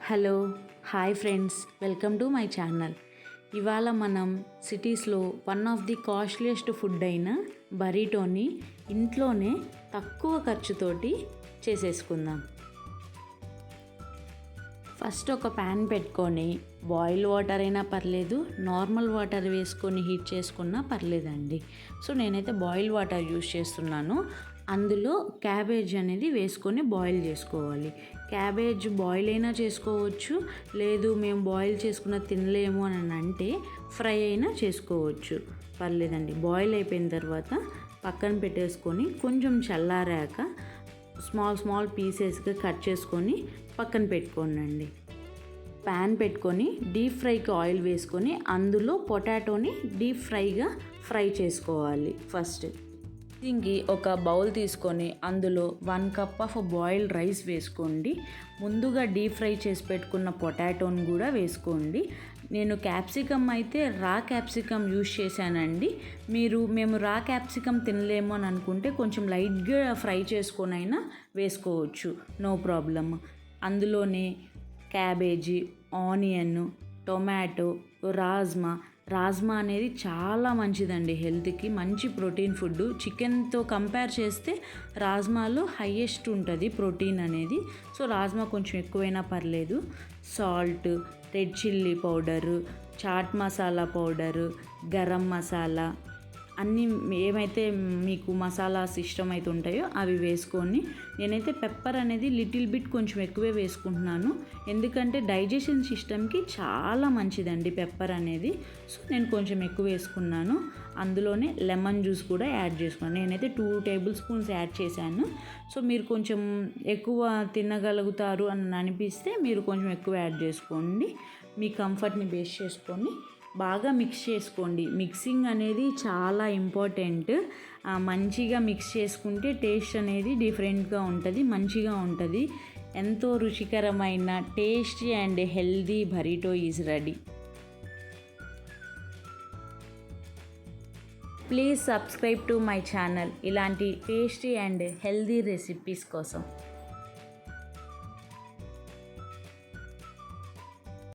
Hello hi friends, welcome to my channel. ఇవాళ మనం సిటీస్లో one of the costliest food అయిన బరీటోని ఇంట్లోనే తక్కువ ఖర్చుతోటి చేసేసుకుందాం. ఫస్ట్ ఒక ప్యాన్ పెట్టుకొని బాయిల్ వాటర్ అయినా పర్లేదు, నార్మల్ వాటర్ వేసుకొని హీట్ చేసుకున్నా పర్లేదండి. సో నేనైతే బాయిల్ వాటర్ యూస్ చేస్తున్నాను. అందులో క్యాబేజ్ అనేది వేసుకొని బాయిల్ చేసుకోవాలి. క్యాబేజ్ బాయిల్ అయినా చేసుకోవచ్చు, లేదు మేము బాయిల్ చేసుకున్న తినలేము అని అంటే ఫ్రై అయినా చేసుకోవచ్చు, పర్లేదండి. బాయిల్ అయిపోయిన తర్వాత పక్కన పెట్టేసుకొని కొంచెం చల్లారాక స్మాల్ పీసెస్గా కట్ చేసుకొని పక్కన పెట్టుకోనండి. ప్యాన్ పెట్టుకొని డీప్ ఫ్రైకి ఆయిల్ వేసుకొని అందులో పొటాటోని డీప్ ఫ్రైగా ఫ్రై చేసుకోవాలి. ఫస్ట్ దీనికి ఒక బౌల్ తీసుకొని అందులో 1 కప్ ఆఫ్ బాయిల్డ్ రైస్ వేసుకోండి. ముందుగా డీప్ ఫ్రై చేసి పెట్టుకున్న పొటాటోని కూడా వేసుకోండి. నేను క్యాప్సికమ్ అయితే రా క్యాప్సికమ్ యూస్ చేశానండి. మేము రా క్యాప్సికమ్ తినలేము అని అనుకుంటే కొంచెం లైట్గా ఫ్రై చేసుకొని అయినా వేసుకోవచ్చు, నో ప్రాబ్లమ్. అందులోనే క్యాబేజీ, ఆనియన్, టొమాటో, రాజ్మా అనేది చాలా మంచిదండి హెల్త్కి, మంచి ప్రోటీన్ ఫుడ్. చికెన్తో కంపేర్ చేస్తే రాజ్మాలో హైయెస్ట్ ఉంటుంది ప్రోటీన్ అనేది. సో రాజ్మా కొంచెం ఎక్కువైనా పర్లేదు. Salt, red chilli powder, chaat masala powder, garam masala, అన్నీ ఏమైతే మీకు మసాలాస్ ఇష్టమైతే ఉంటాయో అవి వేసుకొని, నేనైతే పెప్పర్ అనేది లిటిల్ బిట్ కొంచెం ఎక్కువే వేసుకుంటున్నాను, ఎందుకంటే డైజెషన్ సిస్టమ్కి చాలా మంచిదండి పెప్పర్ అనేది. సో నేను కొంచెం ఎక్కువ వేసుకున్నాను. అందులోనే లెమన్ జ్యూస్ కూడా యాడ్ చేసుకున్నాను. నేనైతే 2 టేబుల్ స్పూన్స్ యాడ్ చేశాను. సో మీరు కొంచెం ఎక్కువ తినగలుగుతారు అని అనిపిస్తే మీరు కొంచెం ఎక్కువ యాడ్ చేసుకోండి. మీ కంఫర్ట్ని బేస్ చేసుకొని బాగా మిక్స్ చేసుకోండి. మిక్సింగ్ అనేది చాలా ఇంపార్టెంట్. మంచిగా మిక్స్ చేసుకుంటే టేస్ట్ అనేది డిఫరెంట్గా ఉంటుంది, మంచిగా ఉంటుంది. ఎంతో రుచికరమైన tasty and healthy burrito is ready. Please subscribe to my channel ఇలాంటి టేస్టీ అండ్ హెల్దీ రెసిపీస్ కోసం.